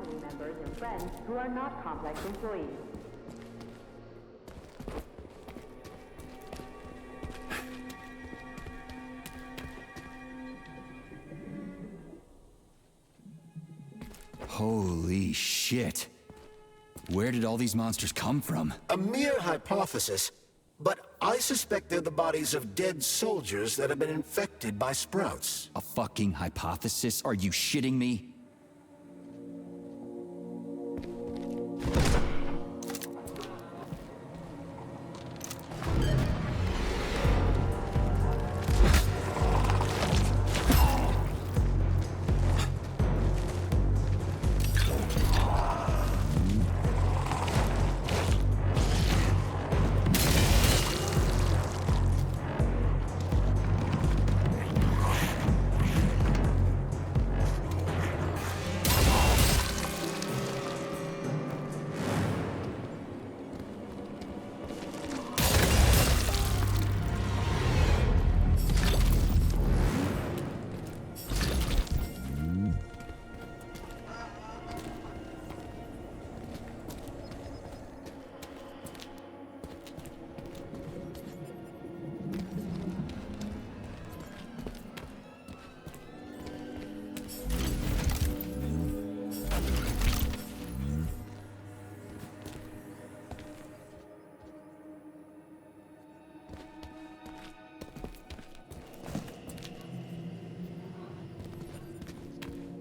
team members and friends who are not Complex employees. Holy shit. Where did all these monsters come from? A mere hypothesis, but I suspect they're the bodies of dead soldiers that have been infected by sprouts. A fucking hypothesis? Are you shitting me?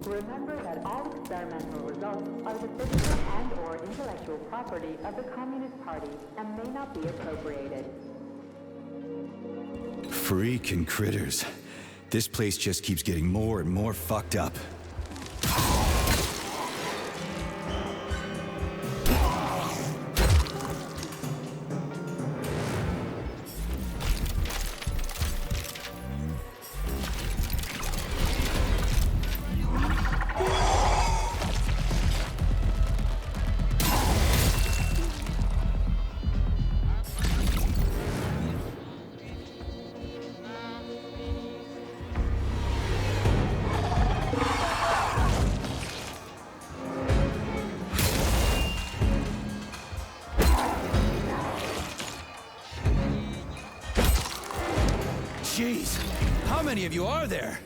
Remember that all experimental results are the physical and/or intellectual property of the Communist Party and may not be appropriated. Freaking critters. This place just keeps getting more and more fucked up. Jeez, how many of you are there?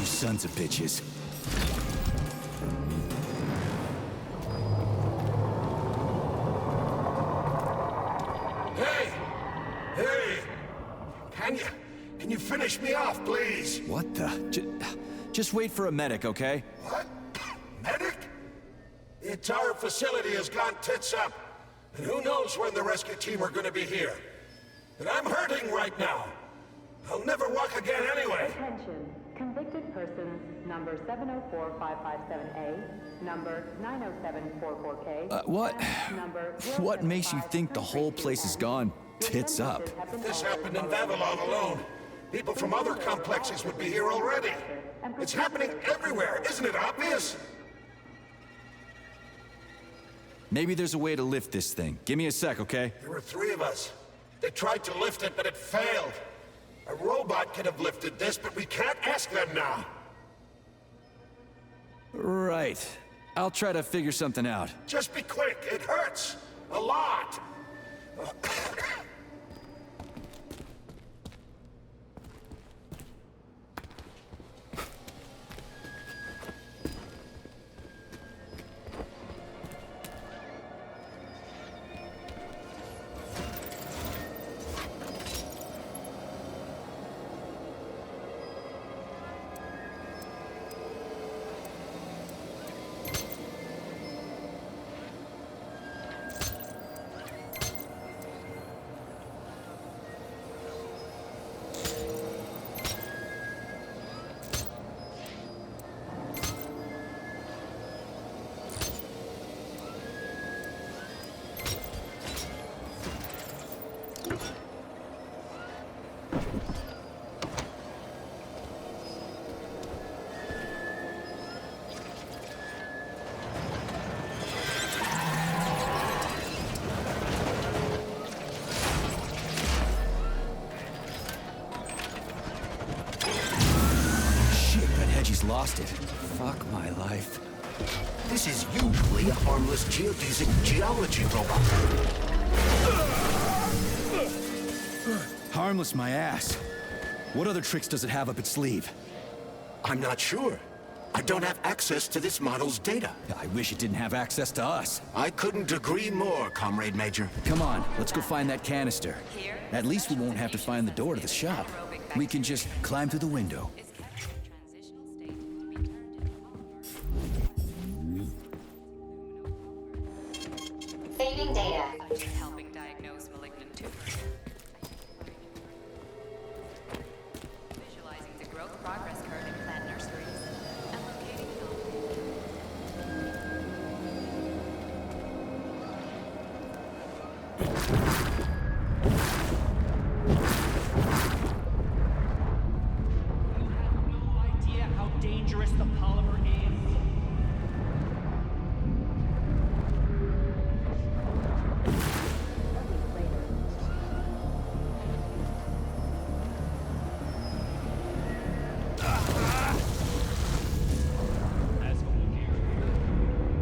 Sons of bitches. Hey! Hey! Can Can you finish me off, please? What the? Just wait for a medic, okay? What? Medic? The entire facility has gone tits up. And who knows when the rescue team are gonna be here. And I'm hurting right now. I'll never walk again anyway. Attention. Convicted persons number 704557A, number 90744K. What? and number What makes you think the whole place is gone tits up? If this happened in Vavilon alone, people from other complexes would be here already. It's happening everywhere, isn't it obvious? Maybe there's a way to lift this thing. Give me a sec, okay? There were 3 of us. They tried to lift it, but it failed. A robot could have lifted this, but we can't ask them now. Right. I'll try to figure something out. Just be quick, it hurts. A lot. Lost it. Fuck my life. This is usually a harmless geodesic geology robot. Harmless my ass. What other tricks does it have up its sleeve? I'm not sure. I don't have access to this model's data. I wish it didn't have access to us. I couldn't agree more, Comrade Major. Come on, let's go find that canister. At least we won't have to find the door to the shop. We can just climb through the window. Saving data. Helping diagnose malignant tumors. Visualizing the growth progress curve in plant nurseries and locating You have no idea how dangerous the polymer is.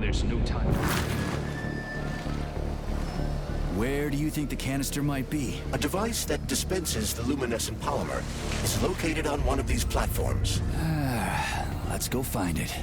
There's no time. Where do you think the canister might be? A device that dispenses the luminescent polymer is located on one of these platforms. Let's go find it.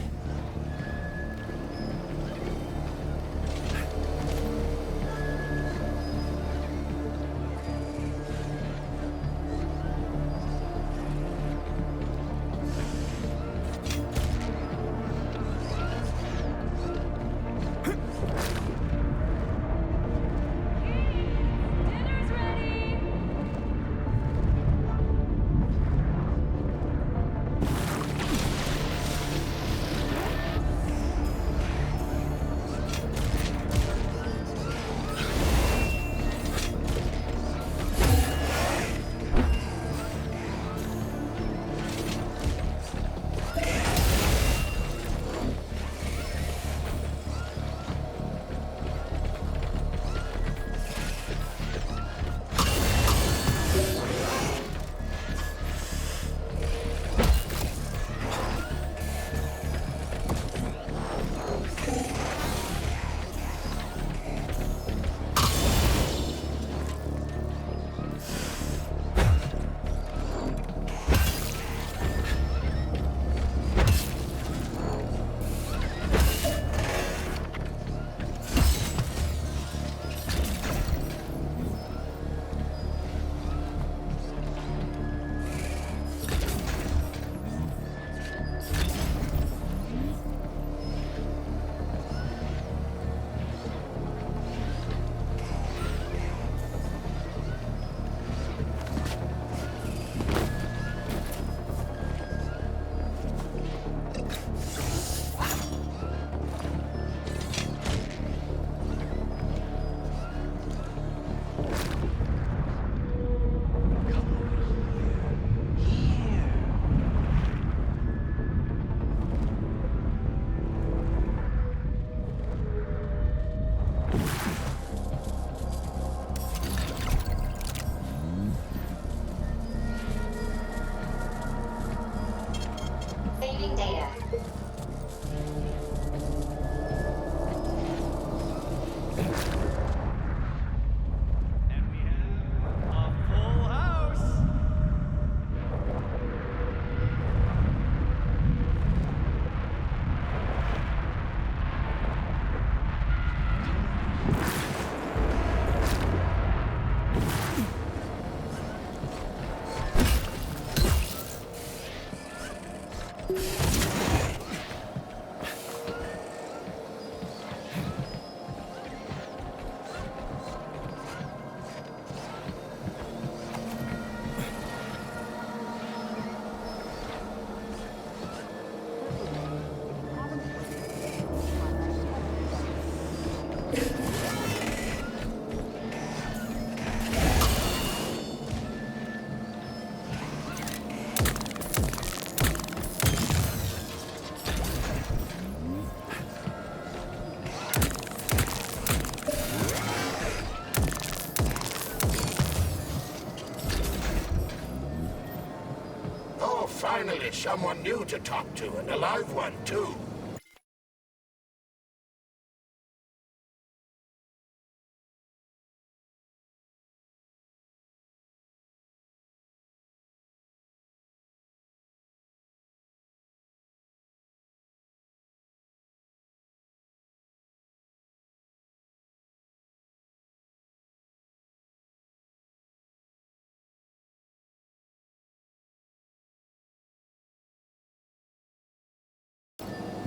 Hopefully it's someone new to talk to, and a live one, too.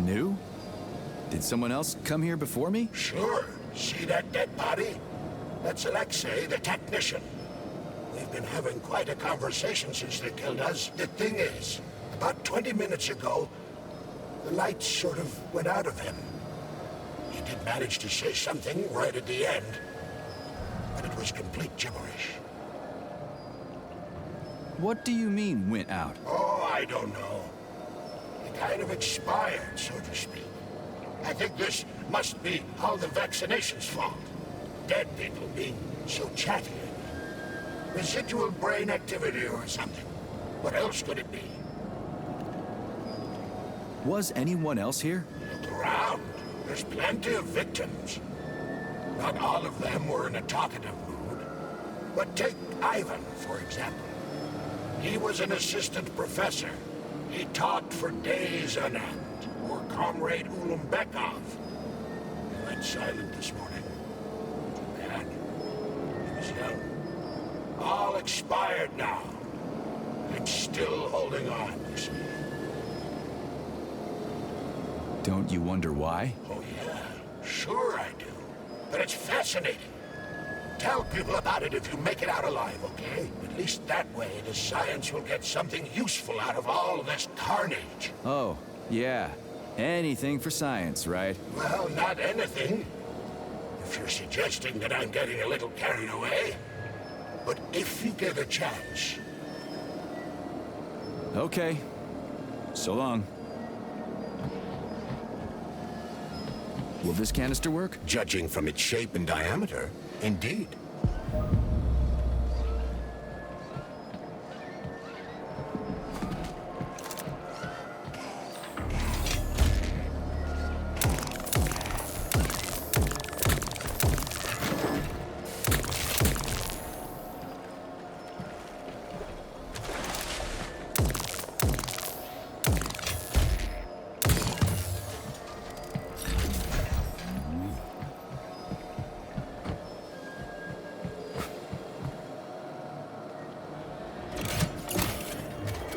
New? Did someone else come here before me? Sure. See that dead body? That's Alexei, the technician. We've been having quite a conversation since they killed us. The thing is, about 20 minutes ago, the lights sort of went out of him. He did manage to say something right at the end, but it was complete gibberish. What do you mean, went out? Oh, I don't know. He kind of expired, so to speak. I think this must be all the vaccination's fault. Dead people being so chatty. Residual brain activity or something. What else could it be? Was anyone else here? Look around. There's plenty of victims. Not all of them were in a talkative mood. But take Ivan, for example. He was an assistant professor. He taught for days on end. Or Comrade Ulumbekov. He went silent this morning. Too bad. He was young. All expired now. And still holding on, you see. Don't you wonder why? Oh, yeah. Sure I do. But it's fascinating. Tell people about it if you make it out alive, okay? At least that way, the science will get something useful out of all this carnage. Oh, yeah. Anything for science, right? Well, not anything. If you're suggesting that I'm getting a little carried away. But if you get a chance... Okay. So long. Will this canister work? Judging from its shape and diameter, indeed.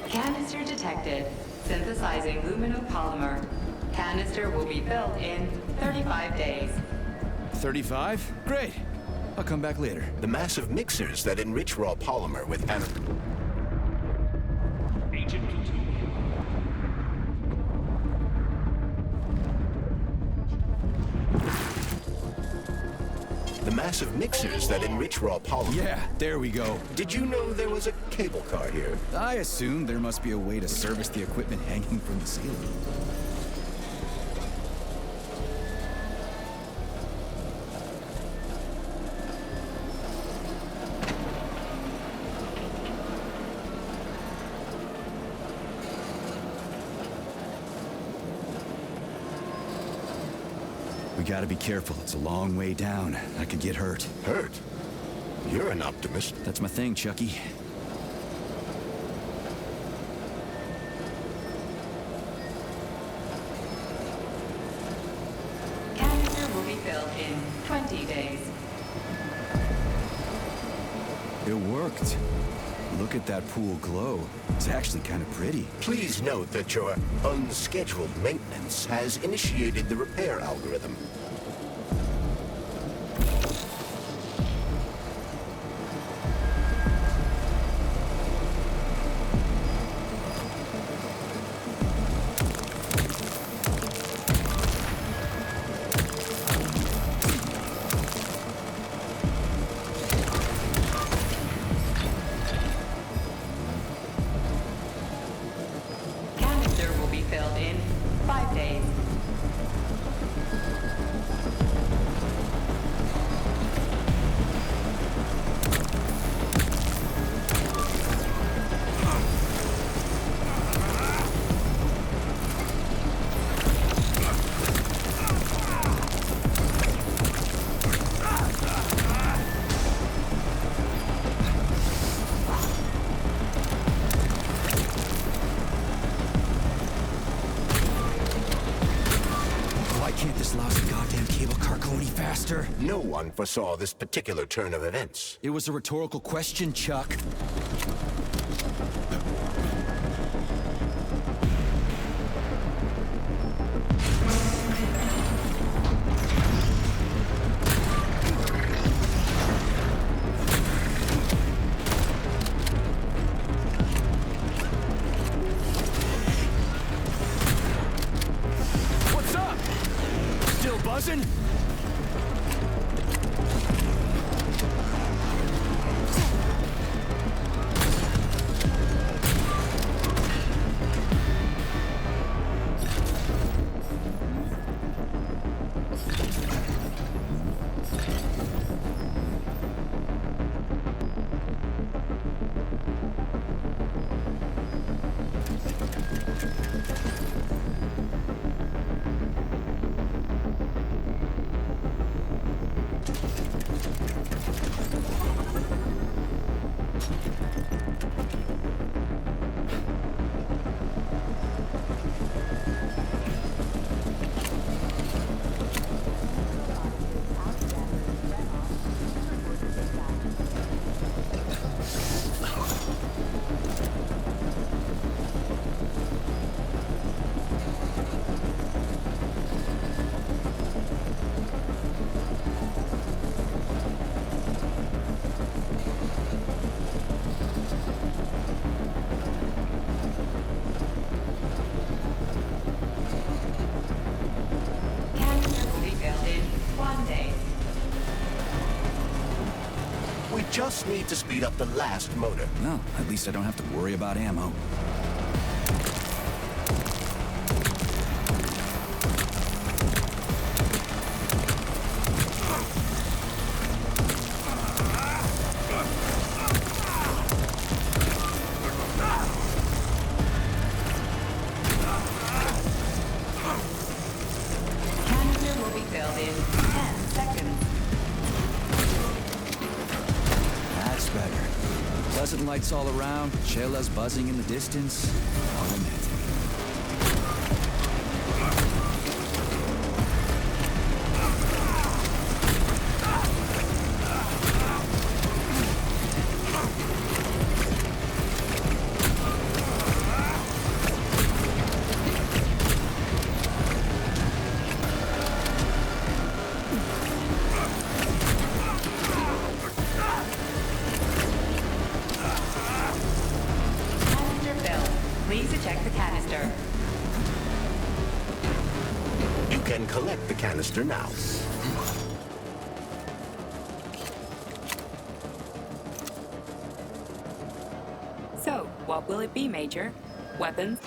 Canister detected. Synthesizing luminopolymer. Canister will be built in 35 days. 35? Great. I'll come back later. The massive mixers that enrich raw polymer with Agent Platoon. The massive mixers that enrich raw polymer. Yeah, there we go. Did you know there was a cable car here? I assume there must be a way to service the equipment hanging from the ceiling. We gotta be careful. It's a long way down. I could get hurt. Hurt? You're an optimist. That's my thing, Chucky. Canister will be filled in 20 days. It worked. Look at that pool glow. It's actually kind of pretty. Please note that your unscheduled maintenance has initiated the repair algorithm. Canister will be filled in 5 days. canister. No one foresaw this particular turn of events. It was a rhetorical question, Chuck. What's up? Still buzzing? We just need to speed up the last motor. Well, at least I don't have to worry about ammo. Canister will be filled in 10 seconds. That's better. Pleasant lights all around, Shayla's buzzing in the distance. How romantic. Canister filled. Please eject the canister. You can collect the canister now. So, what will it be, Major? Weapons?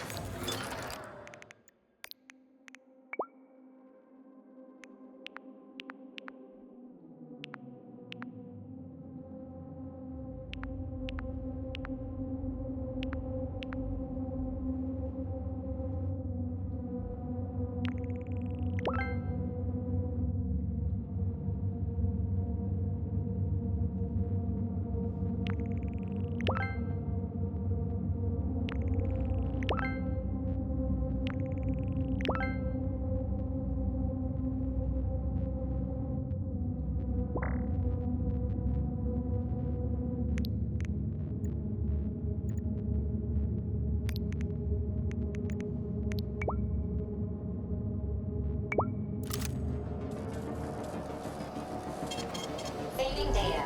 Saving data.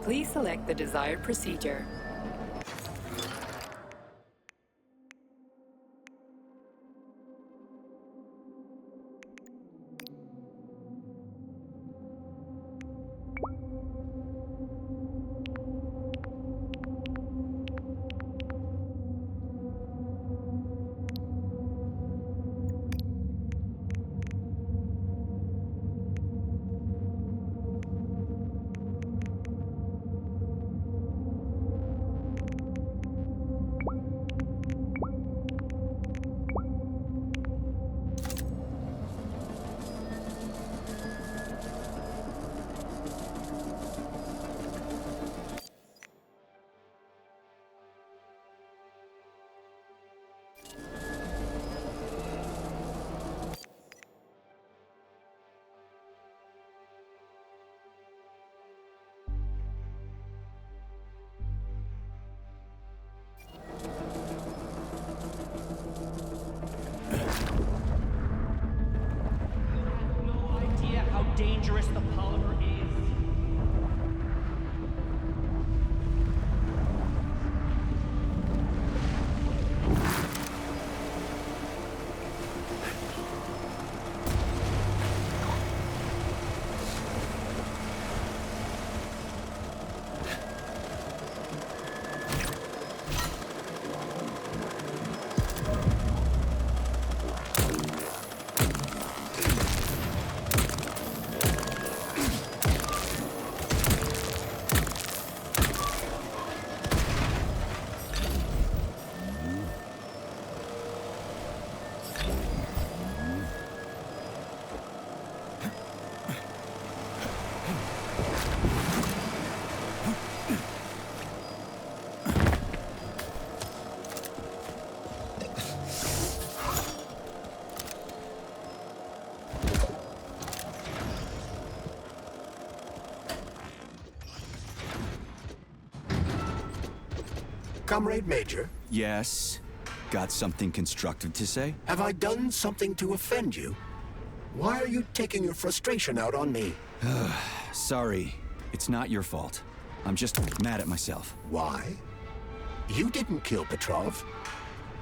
Please select the desired procedure. dangerous the polymer is. Comrade Major, Yes? Got something constructive to say? have I done something to offend you? Why are you taking your frustration out on me? Sorry, it's not your fault. I'm just mad at myself. Why? You didn't kill Petrov.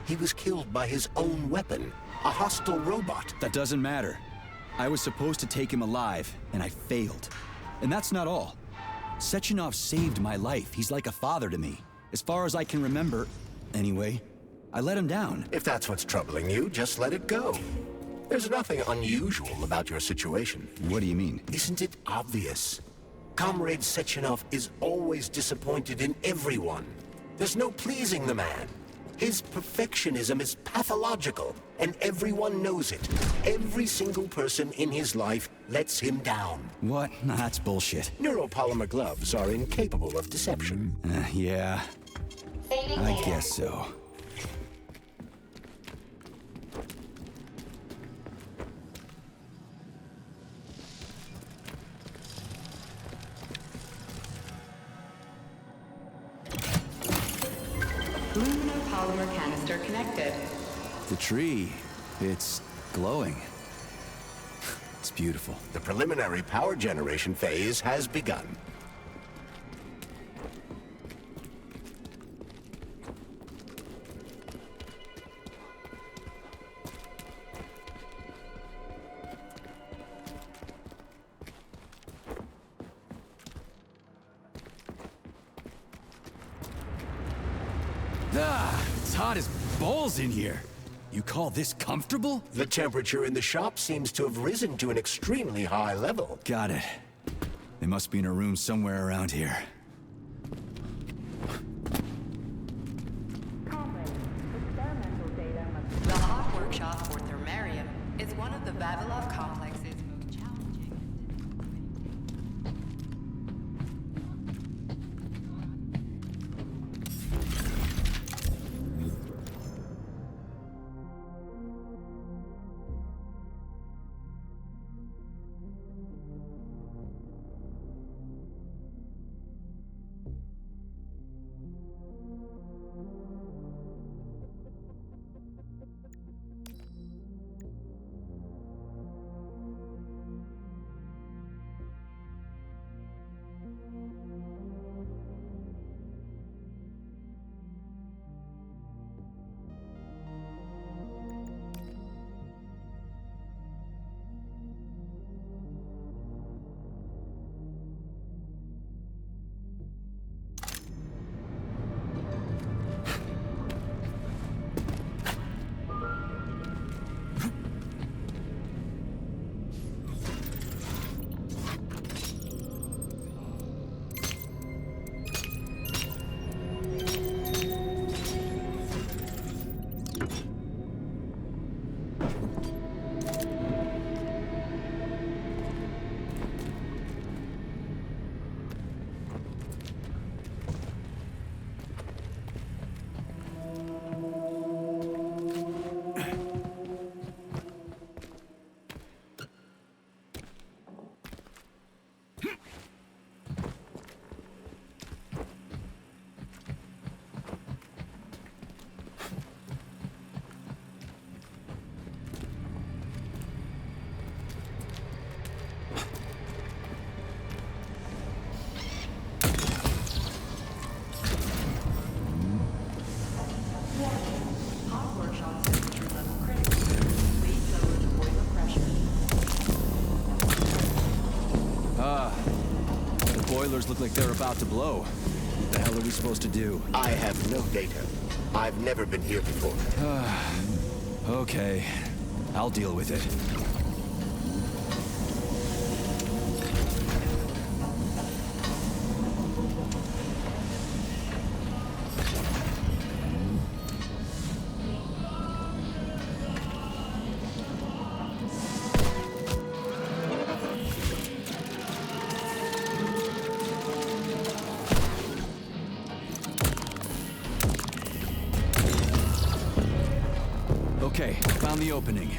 He was killed by his own weapon, a hostile robot. That doesn't matter. I was supposed to take him alive, and I failed. And that's not all. Sechenov saved my life. He's like a father to me. As far as I can remember, anyway, I let him down. If that's what's troubling you, just let it go. There's nothing unusual about your situation. What do you mean? Isn't it obvious? Comrade Sechenov is always disappointed in everyone. There's no pleasing the man. His perfectionism is pathological, and everyone knows it. Every single person in his life lets him down. What? Nah, that's bullshit. Neuropolymer gloves are incapable of deception. Yeah, Saving I data. guess so. Luminopolymer canister connected. The tree, it's glowing. It's beautiful. The preliminary power generation phase has begun. It's hot as balls in here. You call this comfortable? The temperature in the shop seems to have risen to an extremely high level. Got it. They must be in a room somewhere around here. Comrade, experimental data must The hot workshop for Thermarium is one of the Vavilov complex's most challenging. boilers look like they're about to blow. What the hell are we supposed to do? I have no data. I've never been here before. Okay, I'll deal with it. Okay, found the opening.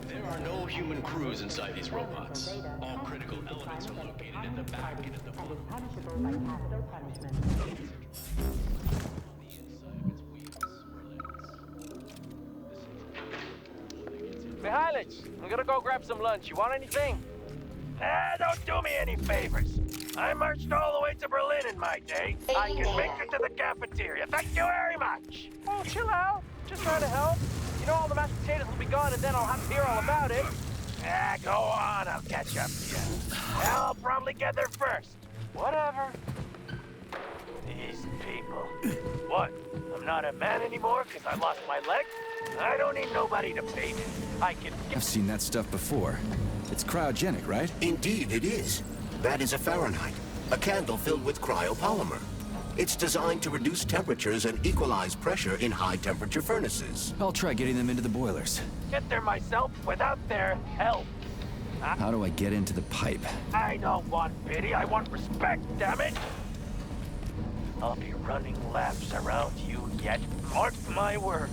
There are no human crews inside these robots. All critical elements are located in the back and at the front. Punishable by capital punishment. Mihailich, I'm gonna go grab some lunch. You want anything? Don't do me any favors. I marched all the way to Berlin in my day. I can make it to the cafeteria. Thank you very much. Oh, chill out. Just trying to help. You know all the mashed potatoes will be gone and then I'll have to hear all about it. Go on. I'll catch up to you. I'll probably get there first. Whatever. These people. What? I'm not a man anymore because I lost my leg? I don't need nobody to pay me. I can I've seen that stuff before. It's cryogenic, right? Indeed, it is. That is a Fahrenheit, a candle filled with cryopolymer. It's designed to reduce temperatures and equalize pressure in high-temperature furnaces. I'll try getting them into the boilers. get there myself without their help. How do I get into the pipe? I don't want pity, I want respect, damn it! I'll be running laps around you yet, mark my words.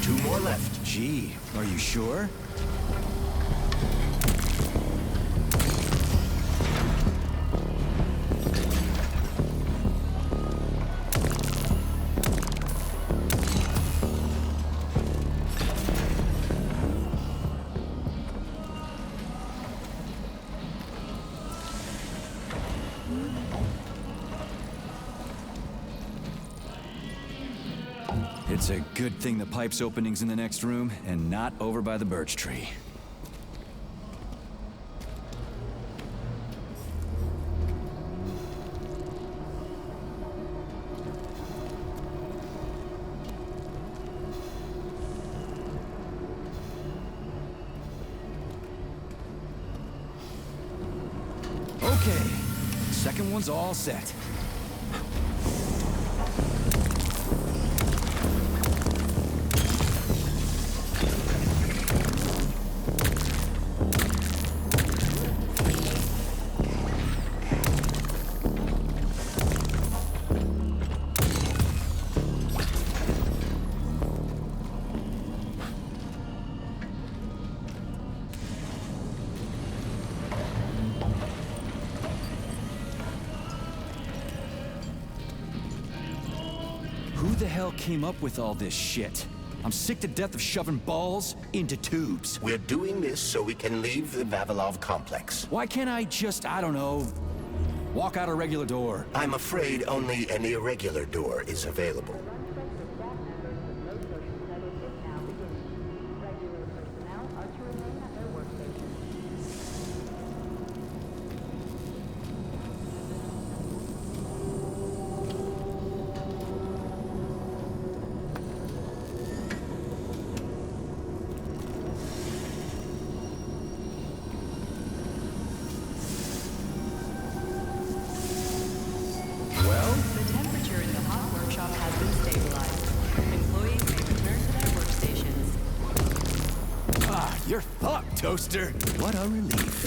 Two more left. Gee, are you sure? It's a good thing the pipe's opening's in the next room and not over by the birch tree. Okay, second one's all set. Who the hell came up with all this shit? I'm sick to death of shoving balls into tubes. We're doing this so we can leave the Vavilov complex. Why can't I just, I don't know, walk out a regular door? I'm afraid only an irregular door is available. The temperature in the hot workshop has been stabilized. Employees may return to their workstations. Ah, you're fucked, Toaster. What a relief.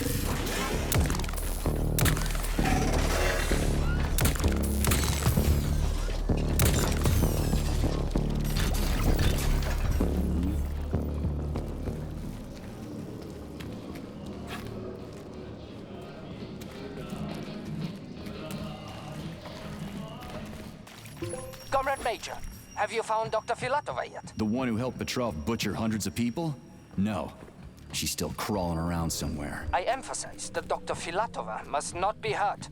Comrade Major, have you found Dr. Filatova yet? The one who helped Petrov butcher hundreds of people? No. She's still crawling around somewhere. I emphasize that Dr. Filatova must not be hurt.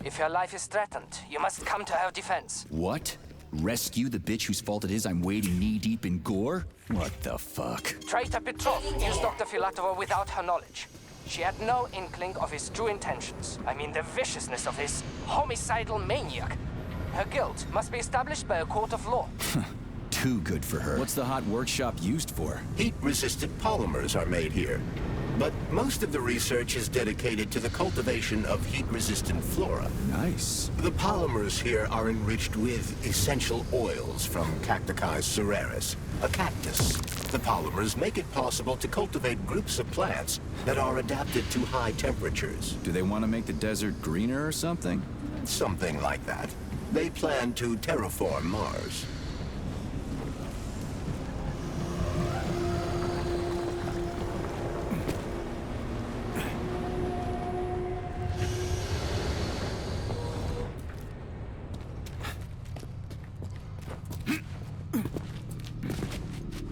If her life is threatened, you must come to her defense. What? Rescue the bitch whose fault it is I'm wading knee-deep in gore? What the fuck? Traitor Petrov used Dr. Filatova without her knowledge. She had no inkling of his true intentions. I mean the viciousness of this homicidal maniac. Her guilt must be established by a court of law. Too good for her. What's the hot workshop used for? Heat-resistant polymers are made here. But most of the research is dedicated to the cultivation of heat-resistant flora. Nice. The polymers here are enriched with essential oils from Cacticus cereris, a cactus. The polymers make it possible to cultivate groups of plants that are adapted to high temperatures. Do they want to make the desert greener or something? Something like that. They plan to terraform Mars.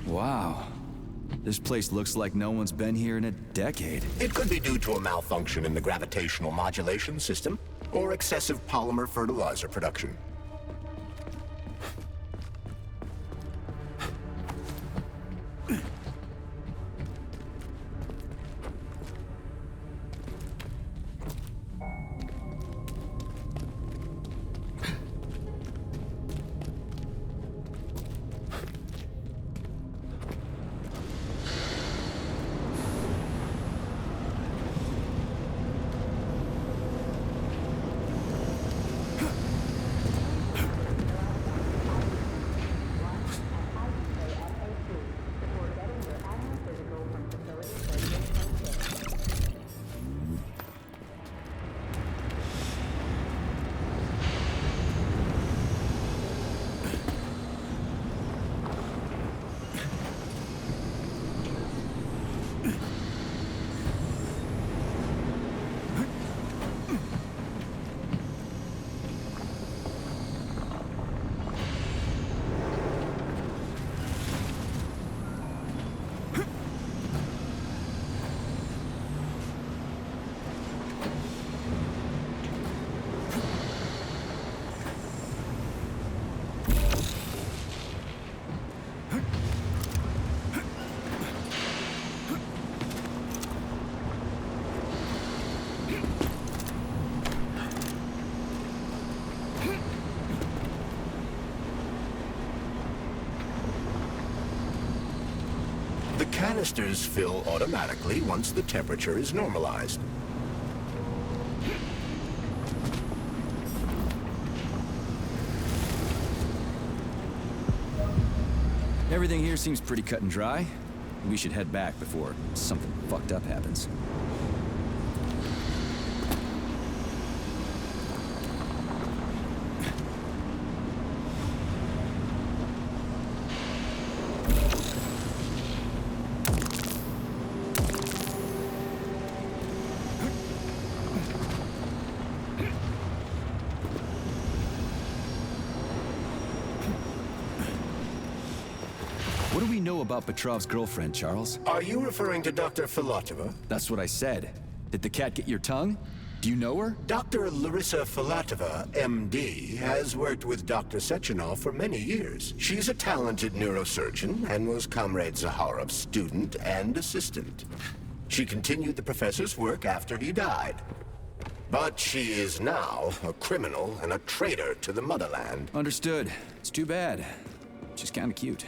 Wow. This place looks like no one's been here in a decade. It could be due to a malfunction in the gravitational modulation system, or excessive polymer fertilizer production. The canisters fill automatically once the temperature is normalized. Everything here seems pretty cut and dry. We should head back before something fucked up happens. What do we know about Petrov's girlfriend, Charles? Are you referring to Dr. Filatova? That's what I said. Did the cat get your tongue? Do you know her? Dr. Larissa Filatova, MD, has worked with Dr. Sechenov for many years. She's a talented neurosurgeon and was Comrade Zaharov's student and assistant. She continued the professor's work after he died. But she is now a criminal and a traitor to the motherland. Understood. It's too bad. She's kinda cute.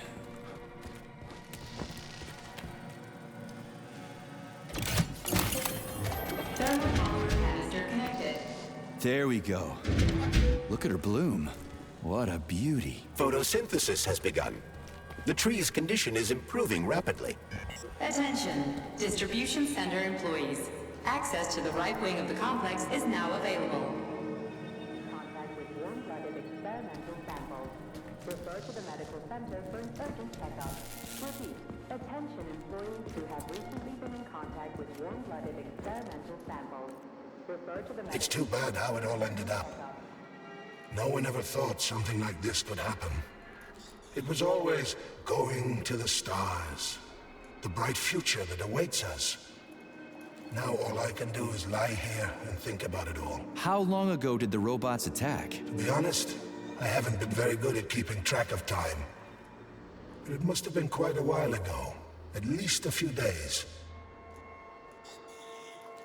There we go. Look at her bloom. What a beauty. Photosynthesis has begun. The tree's condition is improving rapidly. Attention, distribution center employees. Access to the right wing of the complex is now available. Contact with warm-blooded experimental samples. Refer to the medical center for an urgent checkup. Repeat, attention employees who have recently been in contact with warm-blooded experimental samples. Refer to the medical It's too bad how it all ended up. No one ever thought something like this could happen. It was always going to the stars, the bright future that awaits us. Now all I can do is lie here and think about it all. How long ago did the robots attack? To be honest, I haven't been very good at keeping track of time. But it must have been quite a while ago. At least a few days.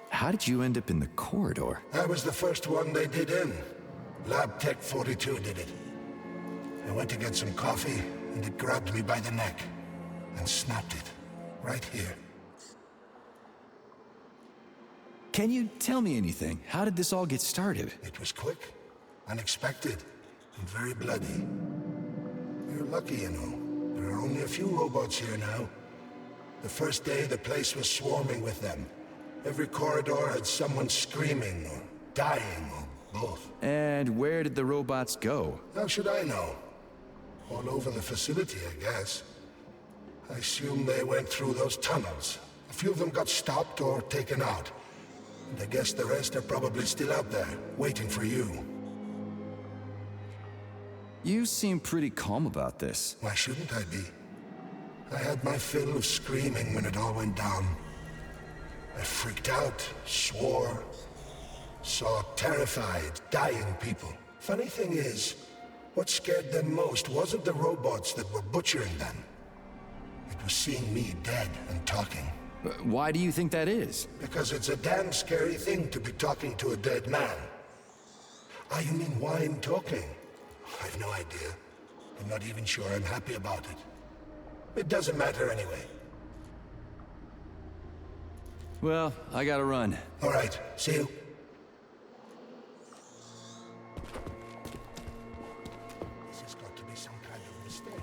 How did you end up in the corridor? I was the first one they did in. Lab Tech 42 did it. I went to get some coffee, and it grabbed me by the neck. And snapped it. Right here. Can you tell me anything? How did this all get started? It was quick, unexpected, and very bloody. You're lucky, you know. There are only a few robots here now. The first day, the place was swarming with them. Every corridor had someone screaming, or dying, or both. And where did the robots go? How should I know? All over the facility, I guess. I assume they went through those tunnels. A few of them got stopped or taken out. And I guess the rest are probably still out there, waiting for you. You seem pretty calm about this. Why shouldn't I be? I had my fill of screaming when it all went down. I freaked out, swore, saw terrified, dying people. Funny thing is, what scared them most wasn't the robots that were butchering them. It was seeing me dead and talking. Why do you think that is? Because it's a damn scary thing to be talking to a dead man. Ah, you mean why I'm talking? I've no idea. I'm not even sure I'm happy about it. It doesn't matter anyway. Well, I gotta run. All right, see you. This has got to be some kind of mistake.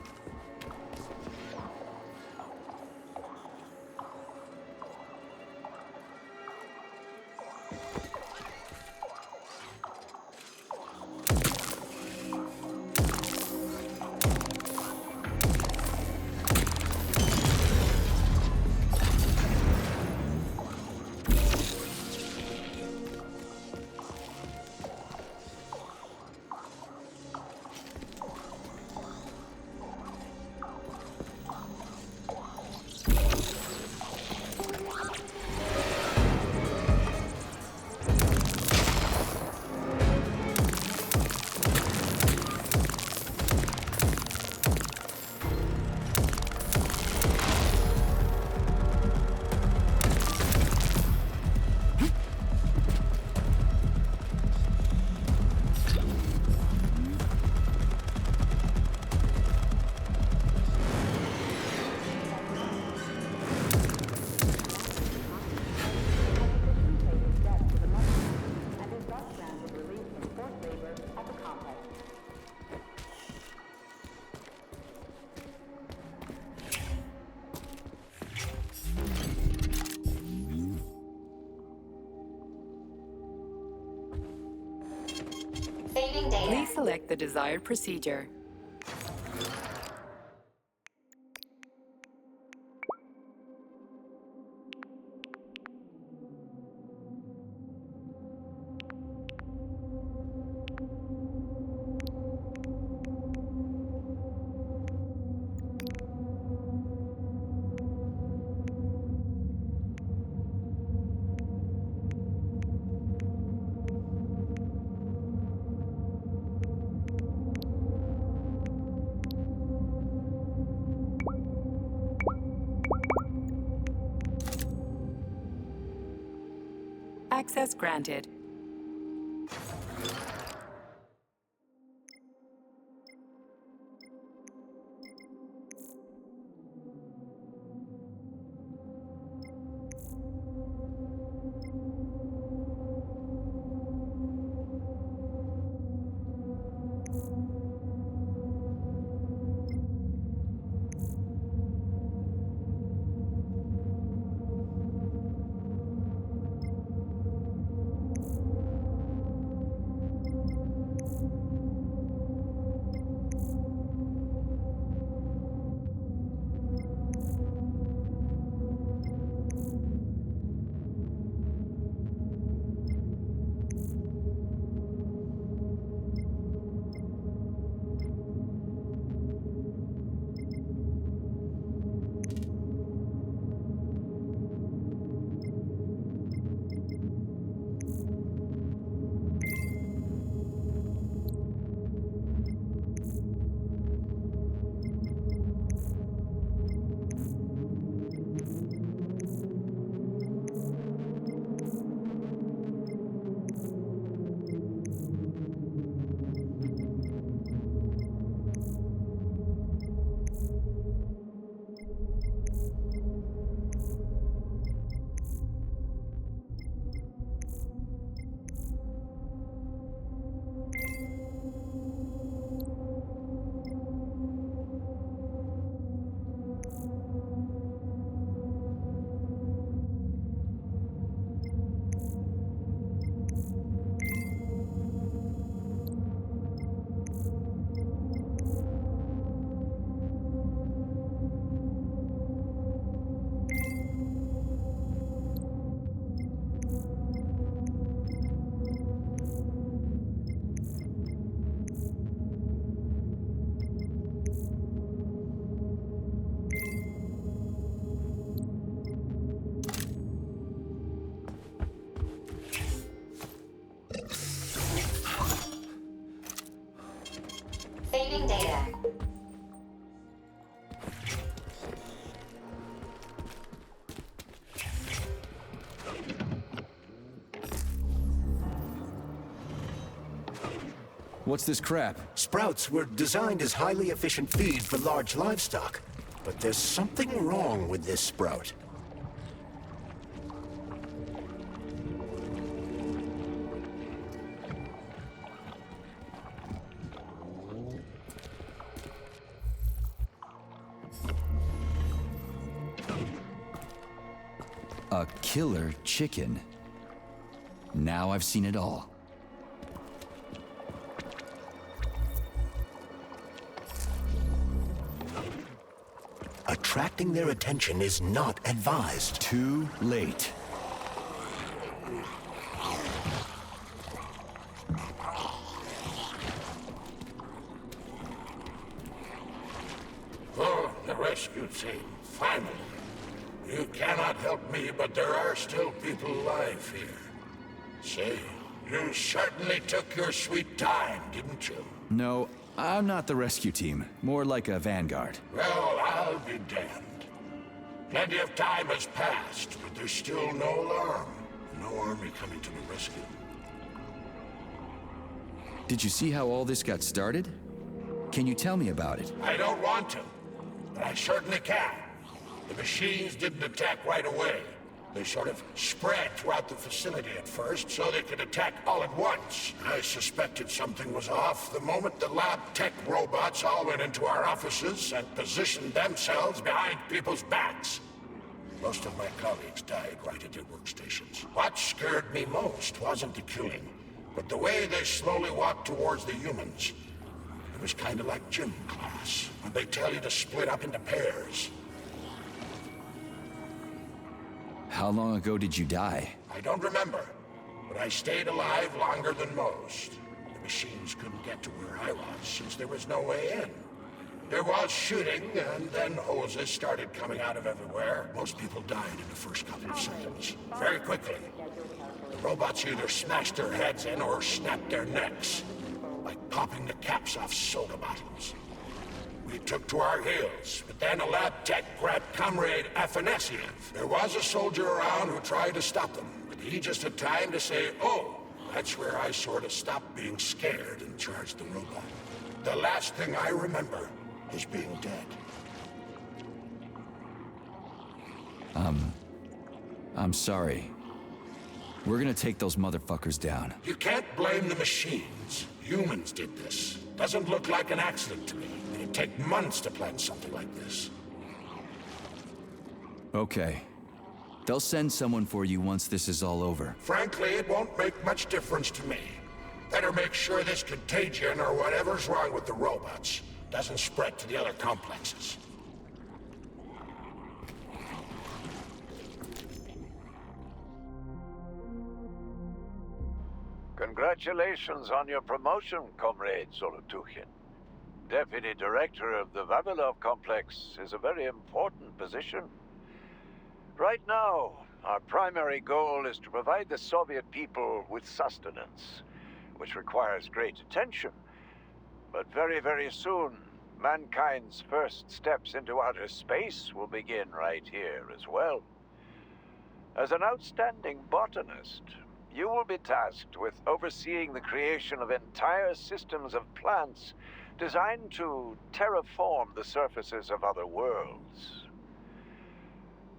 Saving data. Please select the desired procedure. Access granted. Saving data. What's this crap? Sprouts were designed as highly efficient feed for large livestock. But there's something wrong with this sprout. A killer chicken. Now I've seen it all. Attracting their attention is not advised. Too late. Oh, the rescue team, finally. You cannot help me, but there are still people alive here. Say, you certainly took your sweet time, didn't you? No, I'm not the rescue team. More like a vanguard. Well, I'll be damned. Plenty of time has passed, but there's still no alarm. No army coming to the rescue. Did you see how all this got started? Can you tell me about it? I don't want to, but I certainly can. The machines didn't attack right away. They sort of spread throughout the facility at first, so they could attack all at once. I suspected something was off the moment the lab tech robots all went into our offices and positioned themselves behind people's backs. Most of my colleagues died right at their workstations. What scared me most wasn't the killing, But the way they slowly walked towards the humans, it was kind of like gym class, when they tell you to split up into pairs. How long ago did you die? I don't remember, but I stayed alive longer than most. The machines couldn't get to where I was, since there was no way in. There was shooting, and then hoses started coming out of everywhere. Most people died in the first couple of seconds. Very quickly. The robots either smashed their heads in or snapped their necks, like popping the caps off soda bottles. We took to our heels, but then a lab tech grabbed Comrade Afanasiev. There was a soldier around who tried to stop them, but he just had time to say, oh, that's where I sort of stopped being scared and charged the robot. The last thing I remember is being dead. I'm sorry. We're gonna take those motherfuckers down. You can't blame the machines. Humans did this. Doesn't look like an accident to me. It'd take months to plan something like this. Okay. They'll send someone for you once this is all over. Frankly, it won't make much difference to me. Better make sure this contagion or whatever's wrong with the robots doesn't spread to the other complexes. Congratulations on your promotion, Comrade Zolotukhin. Deputy Director of the Vavilov Complex is a very important position. Right now, our primary goal is to provide the Soviet people with sustenance, which requires great attention. But very, very soon, mankind's first steps into outer space will begin right here as well. As an outstanding botanist, you will be tasked with overseeing the creation of entire systems of plants designed to terraform the surfaces of other worlds.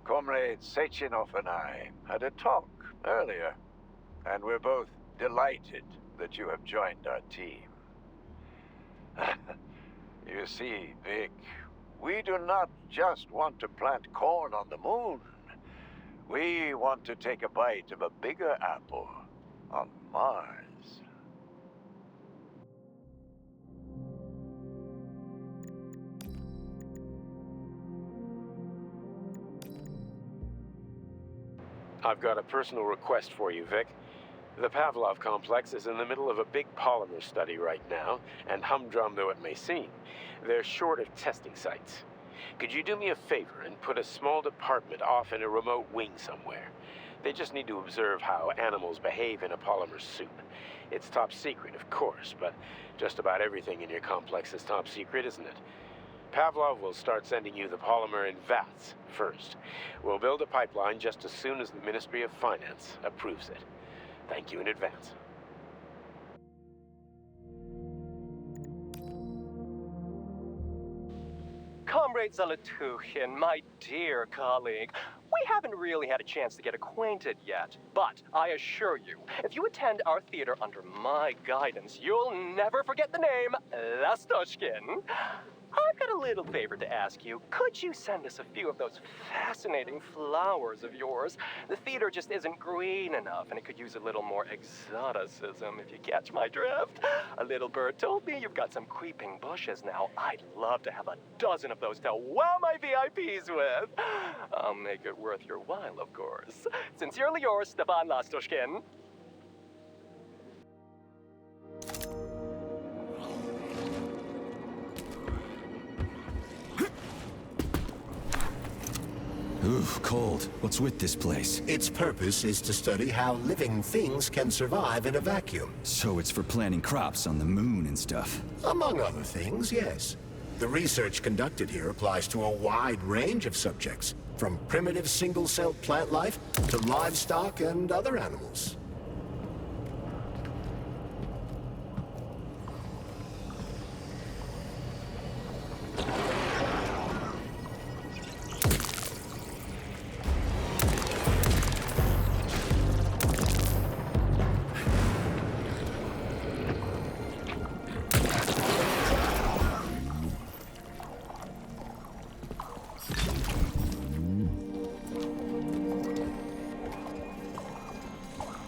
Comrade Sechenov and I had a talk earlier, and we're both delighted that you have joined our team. You see, Vic, we do not just want to plant corn on the moon. We want to take a bite of a bigger apple on Mars. I've got a personal request for you, Vic. The Pavlov complex is in the middle of a big polymer study right now, and humdrum though it may seem, they're short of testing sites. Could you do me a favor and put a small department off in a remote wing somewhere? They just need to observe how animals behave in a polymer soup. It's top secret, of course, but just about everything in your complex is top secret, isn't it? Pavlov will start sending you the polymer in vats first. We'll build a pipeline just as soon as the Ministry of Finance approves it. Thank you in advance. Comrade Zolotukhin, my dear colleague, we haven't really had a chance to get acquainted yet, but I assure you, if you attend our theater under my guidance, you'll never forget the name Lastoshkin. I've got a little favor to ask you. Could you send us a few of those fascinating flowers of yours? The theater just isn't green enough, and it could use a little more exoticism, if you catch my drift. A little bird told me you've got some creeping bushes now. I'd love to have a dozen of those to wow my VIPs with. I'll make it worth your while, of course. Sincerely yours, Stepan Lastoshkin. Oof, cold. What's with this place? Its purpose is to study how living things can survive in a vacuum. So it's for planting crops on the moon and stuff. Among other things, yes. The research conducted here applies to a wide range of subjects, from primitive single-celled plant life to livestock and other animals.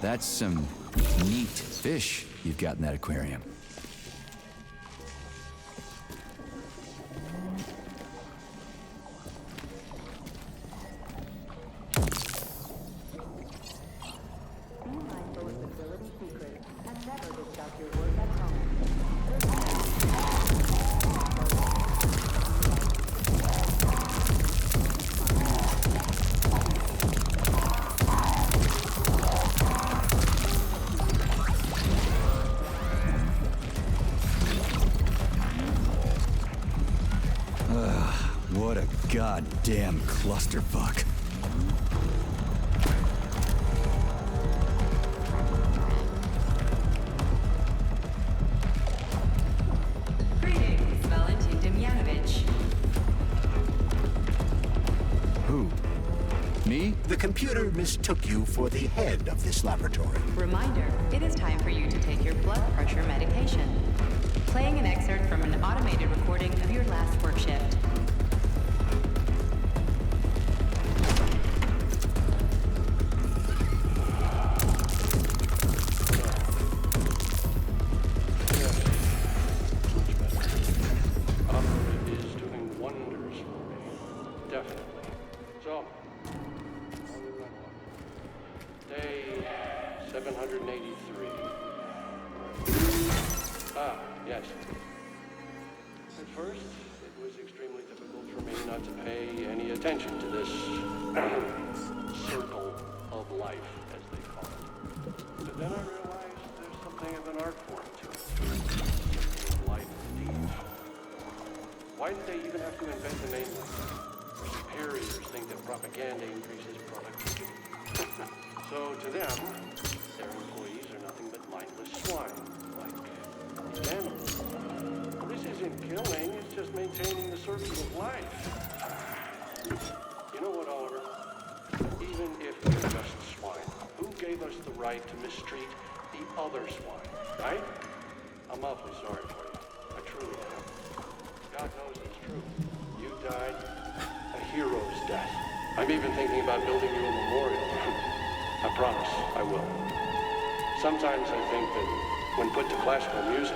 That's some Neat fish you've got in that aquarium. What a goddamn clusterfuck. Greetings, Valentin Demyanovich. Who? Me? The computer mistook you for the head of this laboratory. Reminder, it is time for you to take your blood pressure medication. Playing an excerpt from an automated recording of your last work shift. Yes. At first, it was extremely difficult for me not to pay any attention to this circle of life, as they call it. But then I realized there's something of an art form to it. Circle of life, indeed. Why did they even have to invent a name like that? Their superiors think that propaganda increases productivity. So to them, their employees are nothing but mindless swine. Animals. Well, this isn't killing, it's just maintaining the circle of life. You know what, Oliver? Even if we're just swine, who gave us the right to mistreat the other swine, right? I'm awfully sorry for you. I truly am. God knows it's true. You died a hero's death. I'm even thinking about building you a memorial. I promise I will. Sometimes I think that when put to classical music,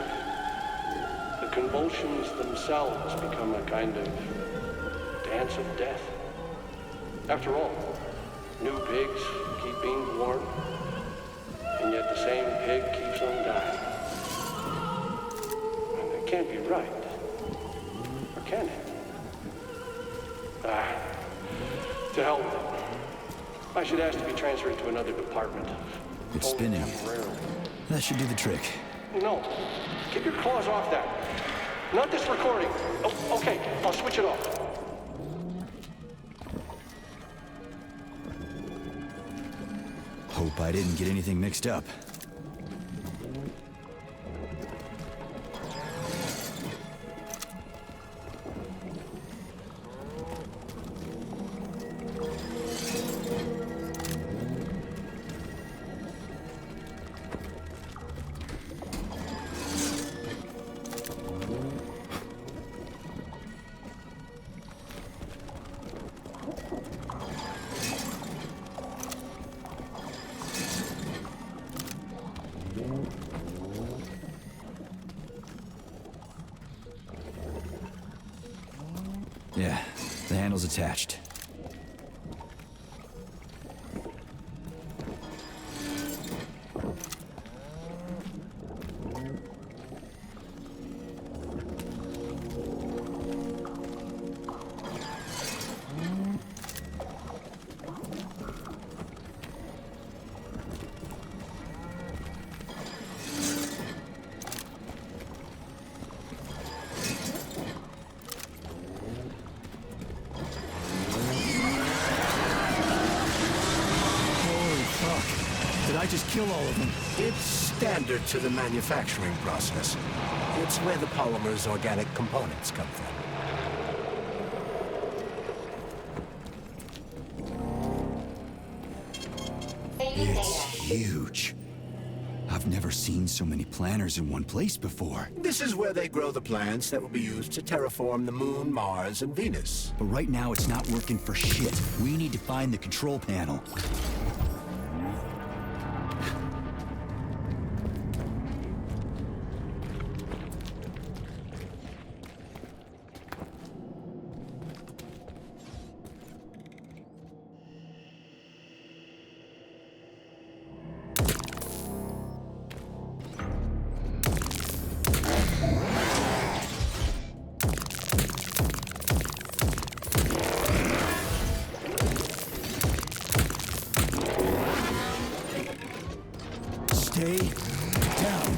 the convulsions themselves become a kind of dance of death. After all, new pigs keep being born, and yet the same pig keeps on dying. And it can't be right. Or can it? To hell with it. I should ask to be transferred to another department. It's spinning. That should do the trick. No. Keep your claws off that. Not this recording. Oh, okay, I'll switch it off. Hope I didn't get anything mixed up. Yeah, the handle's attached. I just kill all of them? It's standard to the manufacturing process. It's where the polymer's organic components come from. It's huge. I've never seen so many planters in one place before. This is where they grow the plants that will be used to terraform the Moon, Mars, and Venus. But right now it's not working for shit. We need to find the control panel. Stay down.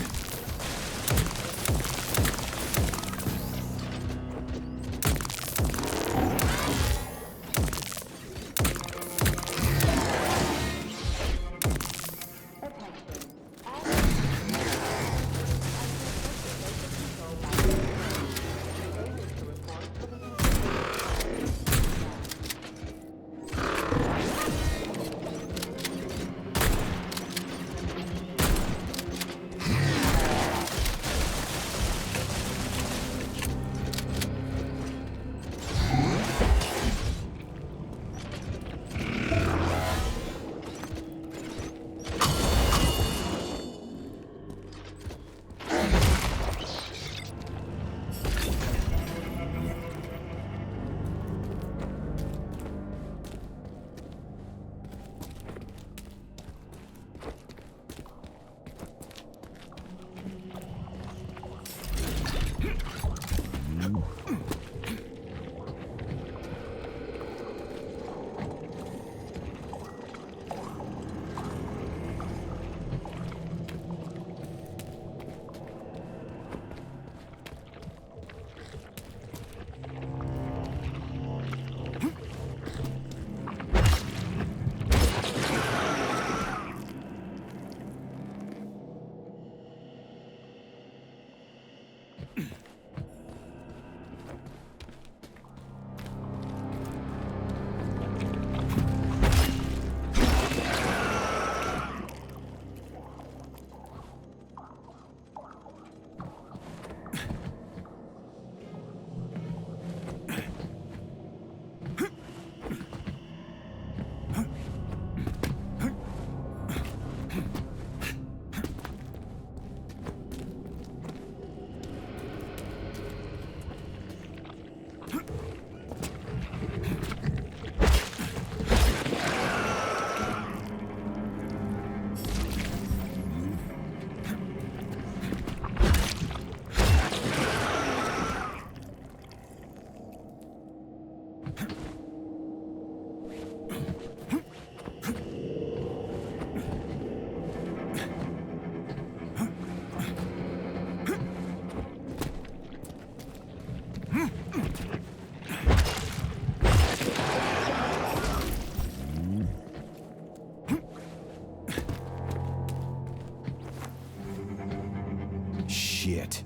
Shit.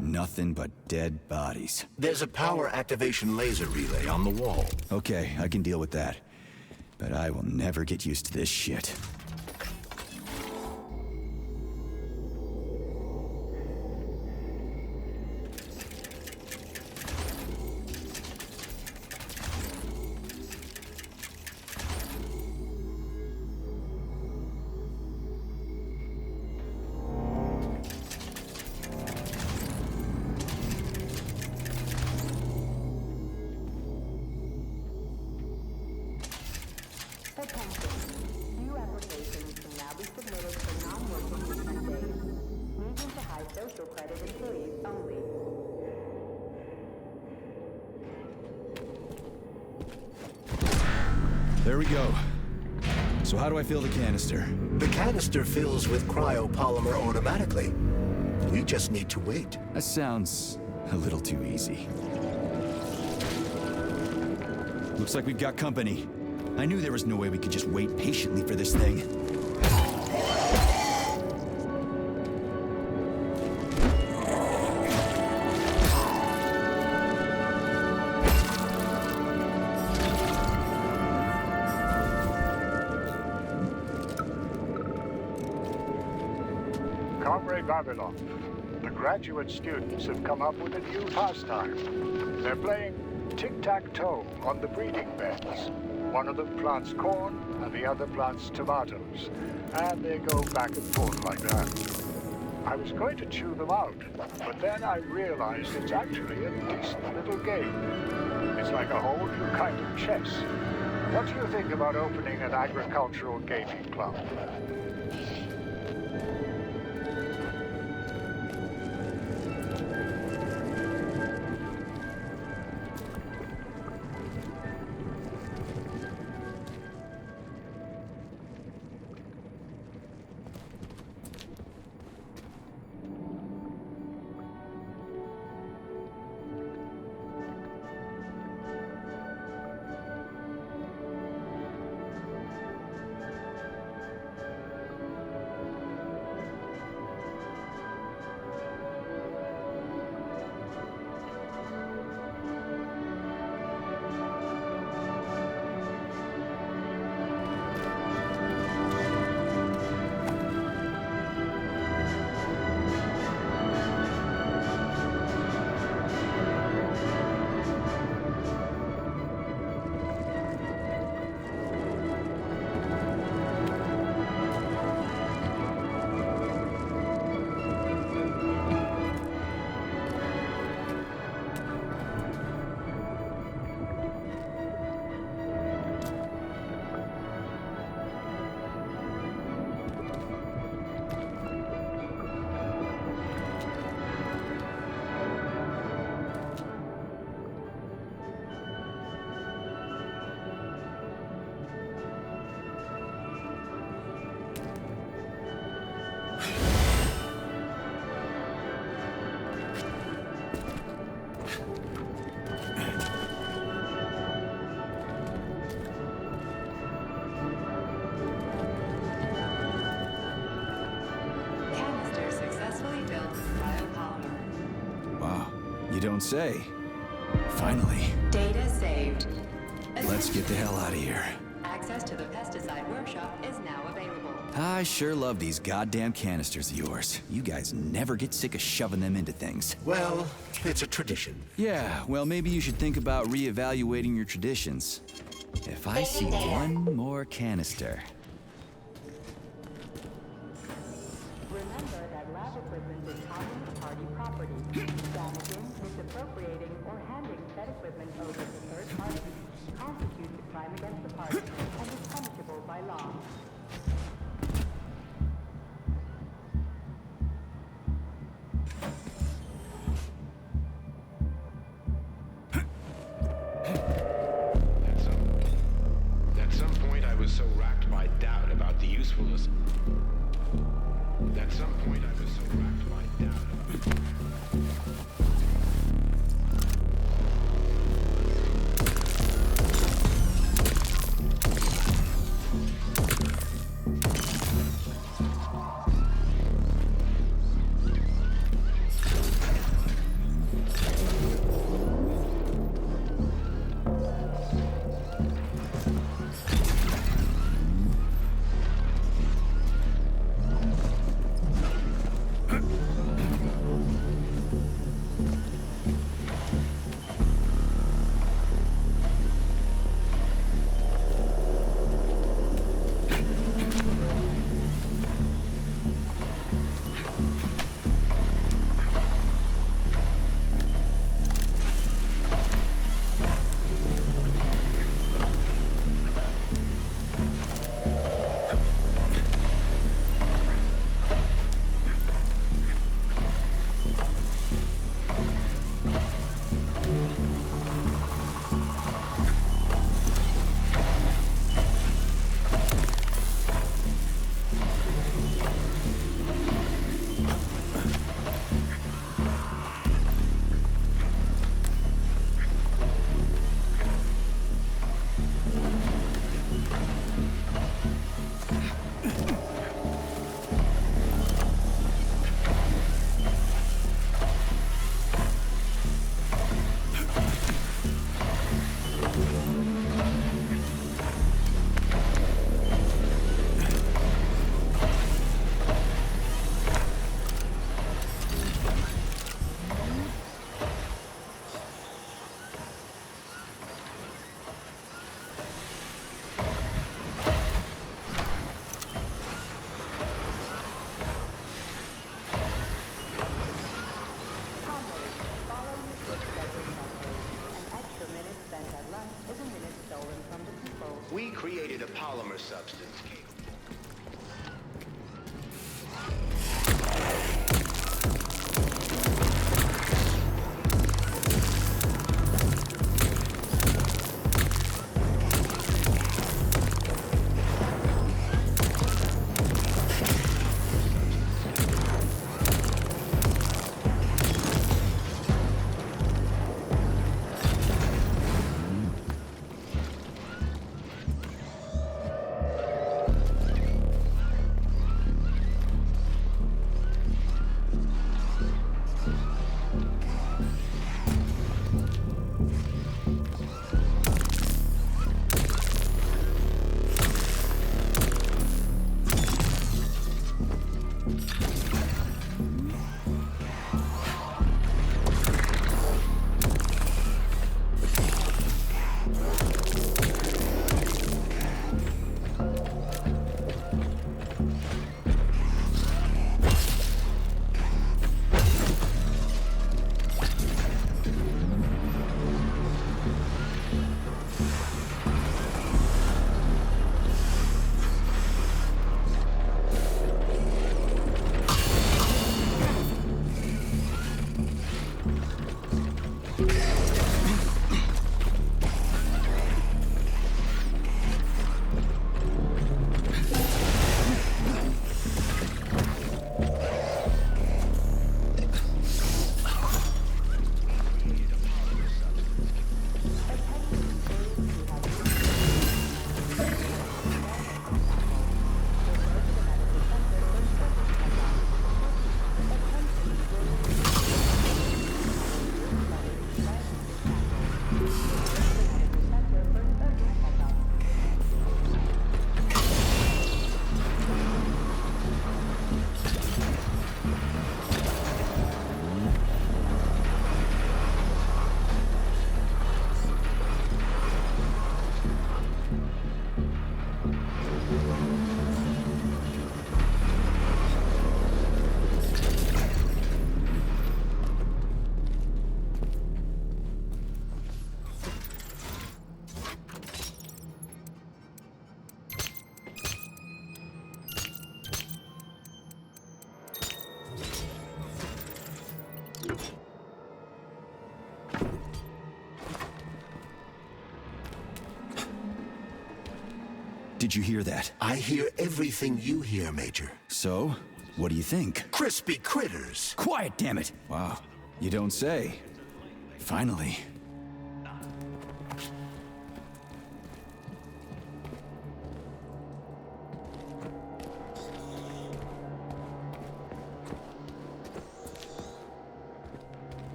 Nothing but dead bodies. There's a power activation laser relay on the wall. Okay, I can deal with that. But I will never get used to this shit. Attention. New applications can now be submitted for non-working weekend days. Medium to high social credit employees only. There we go. So how do I fill the canister? The canister fills with cryopolymer automatically. We just need to wait. That sounds a little too easy. Looks like we've got company. I knew there was no way we could just wait patiently for this thing. Comrade Vavilov, the graduate students have come up with a new pastime. They're playing tic-tac-toe on the breeding beds. One of them plants corn, and the other plants tomatoes. And they go back and forth like that. I was going to chew them out, but then I realized it's actually a decent little game. It's like a whole new kind of chess. What do you think about opening an agricultural gaming club? You don't say. Finally. Data saved. Let's get the hell out of here. Access to the pesticide workshop is now available. I sure love these goddamn canisters of yours. You guys never get sick of shoving them into things. Well, it's a tradition. Yeah, well, maybe you should think about reevaluating your traditions. If I see one more canister... Remember that lab equipment is common party property. Damaging, misappropriating, or handing said equipment over to third parties constitutes a crime against the party and is punishable by law. At some point, I was so racked by doubt about the usefulness. At some point, I was so racked by doubt about... We created a polymer substance capable. Did you hear that? I hear everything you hear, Major. So, what do you think? Crispy critters! Quiet, damn it! Wow, you don't say. Finally.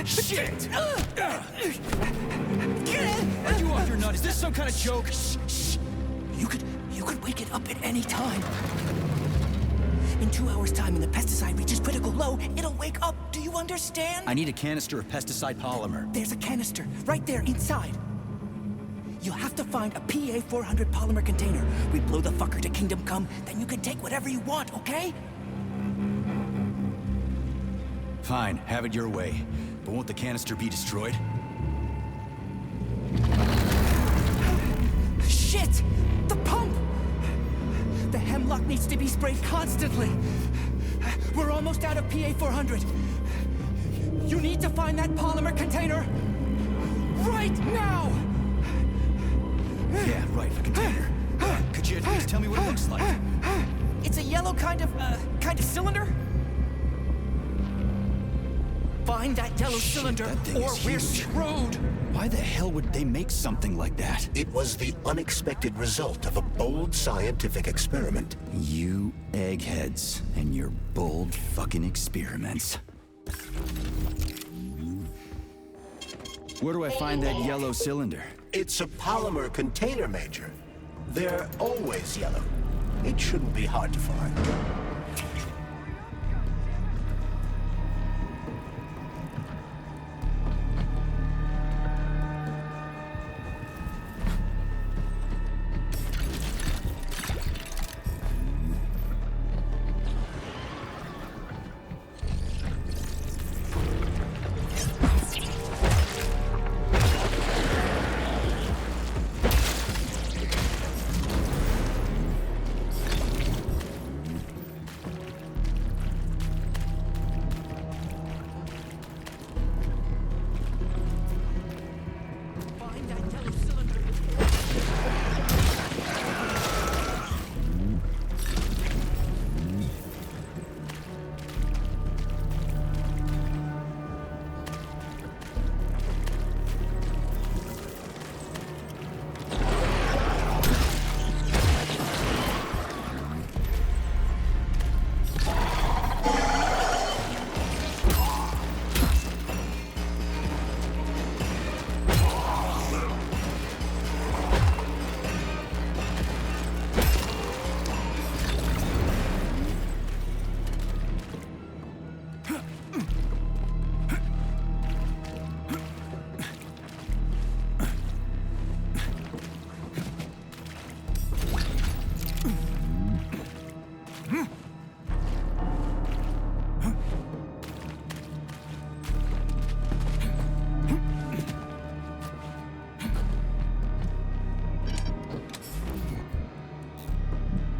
Shit! Are you off your nut? Is this some kind of joke? Shh. You could wake it up at any time. In 2 hours' time, when the pesticide reaches critical low, it'll wake up. Do you understand? I need a canister of pesticide polymer. There's a canister right there inside. You'll have to find a PA-400 polymer container. We blow the fucker to Kingdom Come, then you can take whatever you want, okay? Fine, have it your way. But won't the canister be destroyed? Shit! The pump! The hemlock needs to be sprayed constantly. We're almost out of PA-400. You need to find that polymer container right now! Yeah, right, a container. Could you at least tell me what it looks like? It's a yellow kind of cylinder? Find that yellow cylinder, or we're screwed! Why the hell would they make something like that? It was the unexpected result of a bold scientific experiment. You eggheads and your bold fucking experiments. Where do I find that yellow cylinder? It's a polymer container, Major. They're always yellow. It shouldn't be hard to find.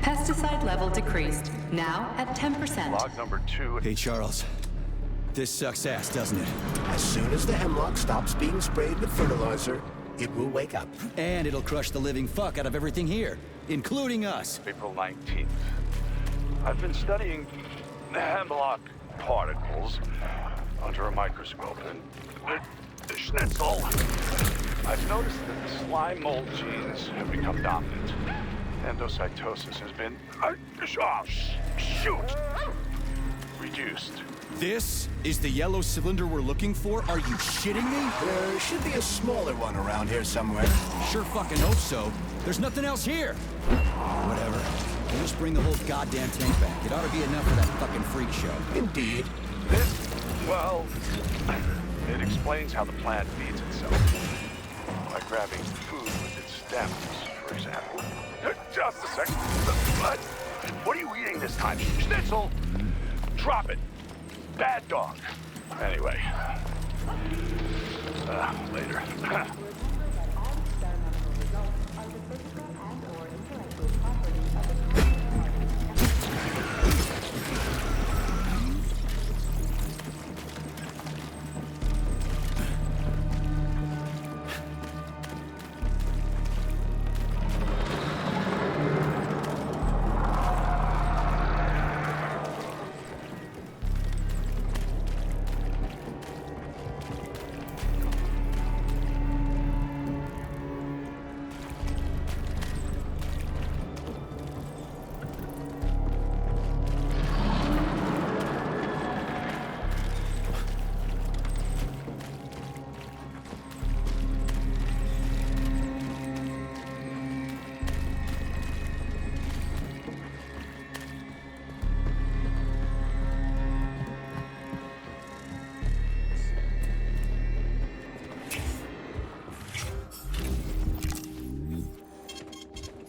Pesticide level decreased, now at 10%. Log number 2. Hey, Charles. This sucks ass, doesn't it? As soon as the hemlock stops being sprayed with fertilizer, it will wake up. And it'll crush the living fuck out of everything here, including us. April 19th. I've been studying hemlock particles under a microscope, and Schnitzel, I've noticed that the slime mold genes have become dominant. Endocytosis has been reduced. This is the yellow cylinder we're looking for? Are you shitting me? There should be a smaller one around here somewhere. Sure fucking hope so. There's nothing else here! Whatever. We'll just bring the whole goddamn tank back. It ought to be enough for that fucking freak show. Indeed. Well, it explains how the plant feeds itself. By grabbing food with its stems, for example. Just a second. What? What are you eating this time? Schnitzel? Drop it. Bad dog. Anyway. Later.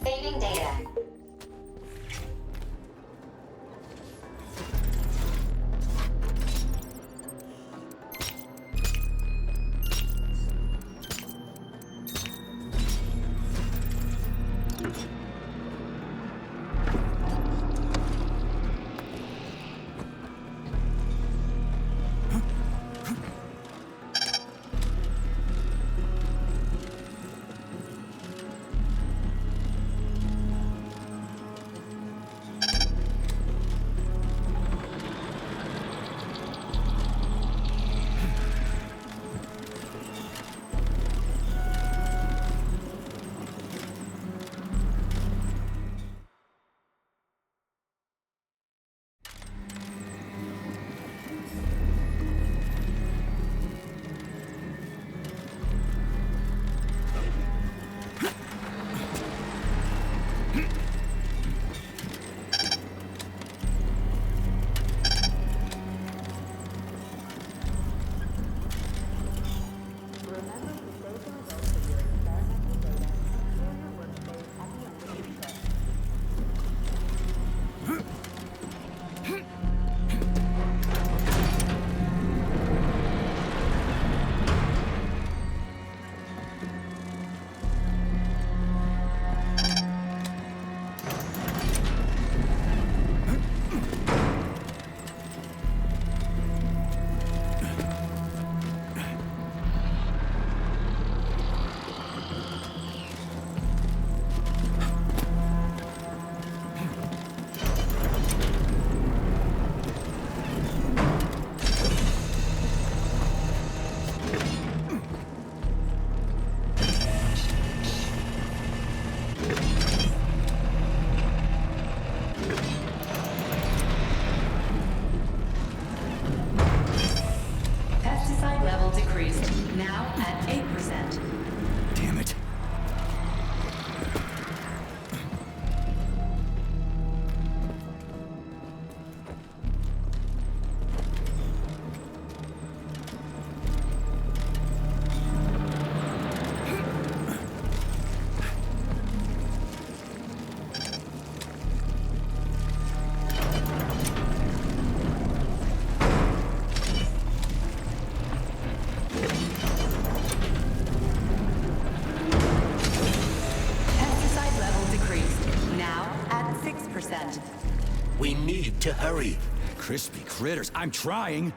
Saving data. We need to hurry. Crispy critters, I'm trying.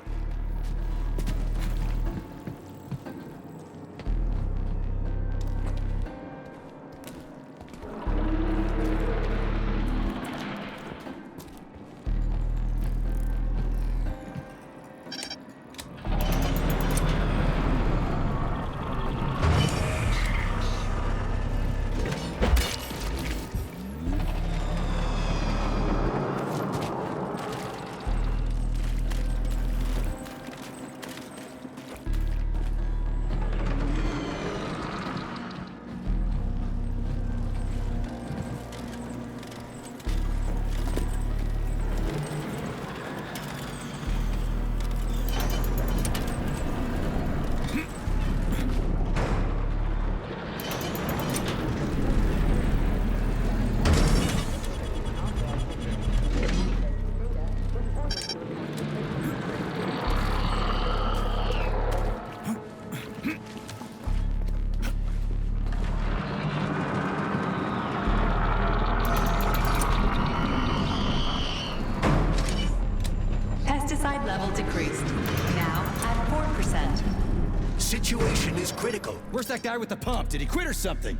situation is critical. Where's that guy with the pump? Did he quit or something?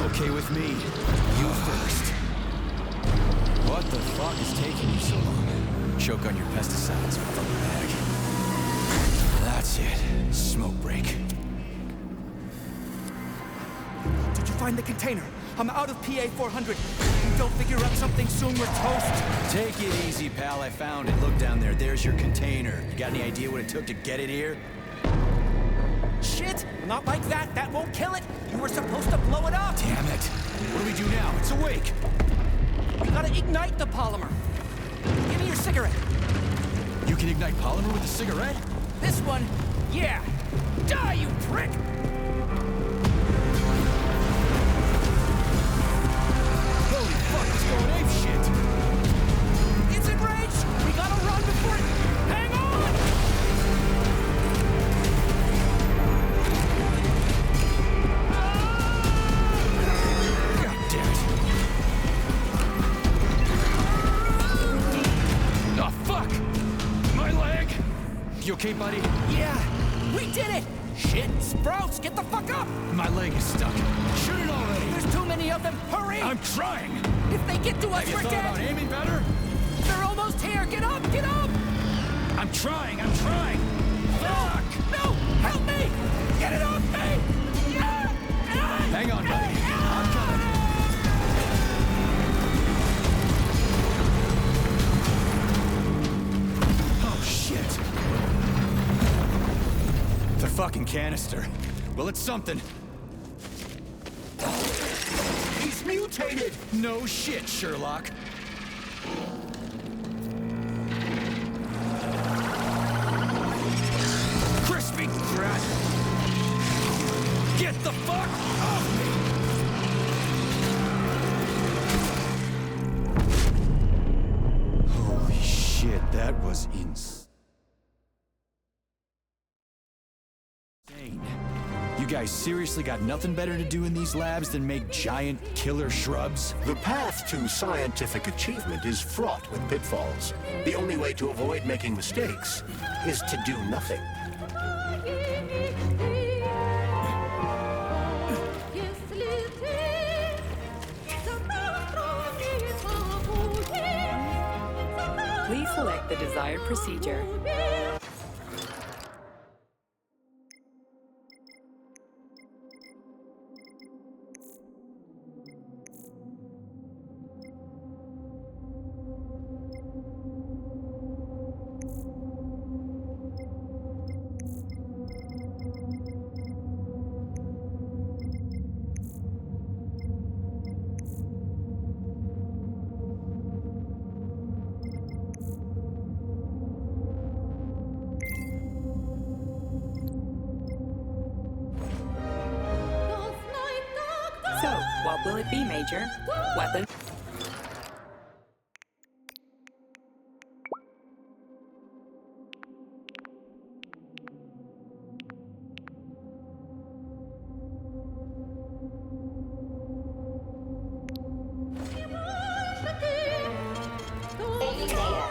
Okay with me. You first. What the fuck is taking you so long? Choke on your pesticides, fuck bag. That's it. Smoke break. Did you find the container? I'm out of PA 400. If you don't figure out something soon, we're toast. Take it easy, pal. I found it. Look down there. There's your container. You got any idea what it took to get it here? Shit! Not like that. That won't kill it. You were supposed to blow it up. Damn it. What do we do now? It's awake. We gotta ignite the polymer. Give me your cigarette. You can ignite polymer with a cigarette? This one, yeah. Die, you prick! Holy fuck, it's going ape shit. It's enraged. We gotta run before it... Hang on! God damn it. Oh, fuck! My leg! You okay, buddy? Yeah, we did it! Shit, Sprouts, get the fuck up! My leg is stuck. Shoot it already! There's too many of them, hurry! I'm trying! If they get to us, Have you we're thought dead! about aiming better? They're almost here, get up, get up! I'm trying! Fuck! No, help me! Get it off me! Hang on, buddy. I'm coming. Oh, shit. The fucking canister. Well, it's something. He's mutated! No shit, Sherlock. Crispy brat! Get the fuck off me! Holy shit, that was insane. You guys seriously got nothing better to do in these labs than make giant killer shrubs? The path to scientific achievement is fraught with pitfalls. The only way to avoid making mistakes is to do nothing. Please select the desired procedure. So, what will it be, Major? Weapon? Saving data.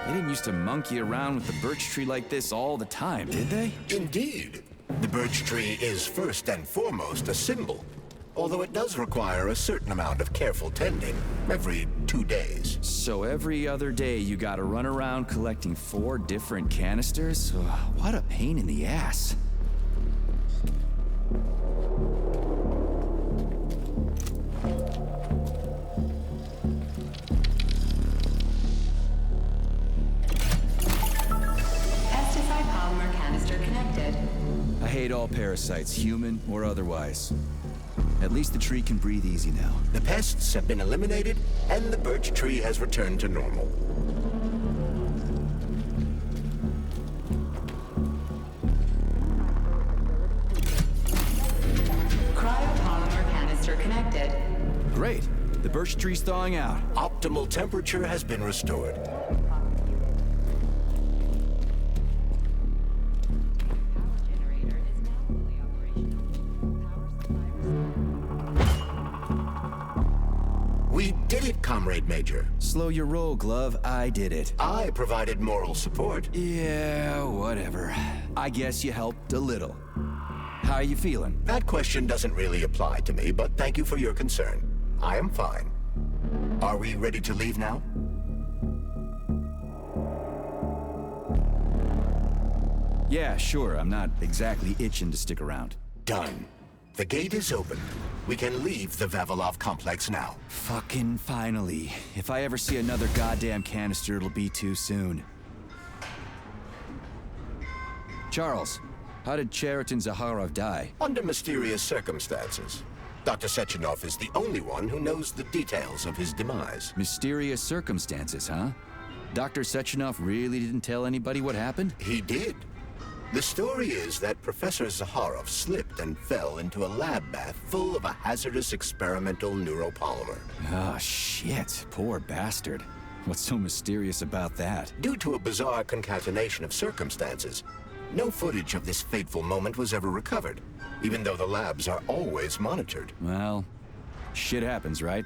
They didn't used to monkey around with the birch tree like this all the time, did they? Indeed. The birch tree is first and foremost a symbol, although it does require a certain amount of careful tending every 2 days. So every other day you gotta run around collecting 4 different canisters? Ugh, what a pain in the ass. Pesticide polymer canister connected. I hate all parasites, human or otherwise. At least the tree can breathe easy now. The pests have been eliminated, and the birch tree has returned to normal. Cryopolymer canister connected. Great. The birch tree's thawing out. Optimal temperature has been restored. We did it, Comrade Major. Slow your roll, Glove. I did it. I provided moral support. Yeah, whatever. I guess you helped a little. How are you feeling? That question doesn't really apply to me, but thank you for your concern. I am fine. Are we ready to leave now? Yeah, sure. I'm not exactly itching to stick around. Done. The gate is open. We can leave the Vavilov complex now. Fucking finally. If I ever see another goddamn canister, it'll be too soon. Charles, how did Cheriton Zaharov die? Under mysterious circumstances. Dr. Sechenov is the only one who knows the details of his demise. Mysterious circumstances, huh? Dr. Sechenov really didn't tell anybody what happened? He did. The story is that Professor Zaharov slipped and fell into a lab bath full of a hazardous experimental neuropolymer. Oh, shit. Poor bastard. What's so mysterious about that? Due to a bizarre concatenation of circumstances, no footage of this fateful moment was ever recovered, even though the labs are always monitored. Well, shit happens, right?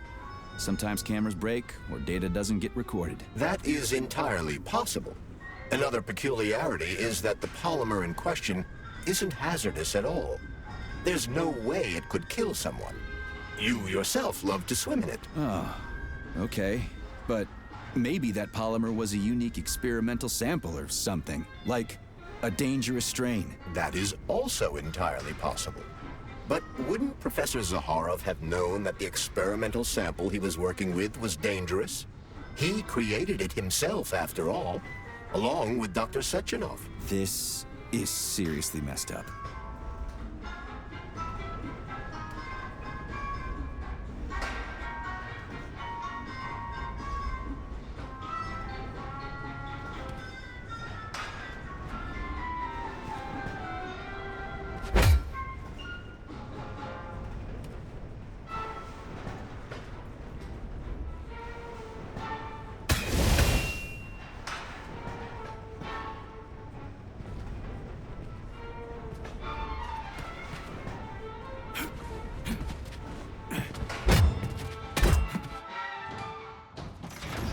Sometimes cameras break, or data doesn't get recorded. That is entirely possible. Another peculiarity is that the polymer in question isn't hazardous at all. There's no way it could kill someone. You yourself love to swim in it. Oh, okay. But maybe that polymer was a unique experimental sample or something, like a dangerous strain. That is also entirely possible. But wouldn't Professor Zaharov have known that the experimental sample he was working with was dangerous? He created it himself, after all, along with Dr. Sechenov. This is seriously messed up.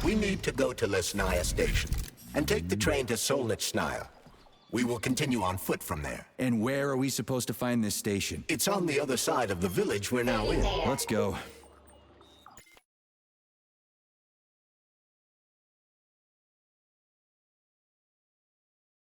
We need to go to Lesnaya Station and take the train to Solnitsnaya. We will continue on foot from there. And where are we supposed to find this station? It's on the other side of the village we're now in. Let's go.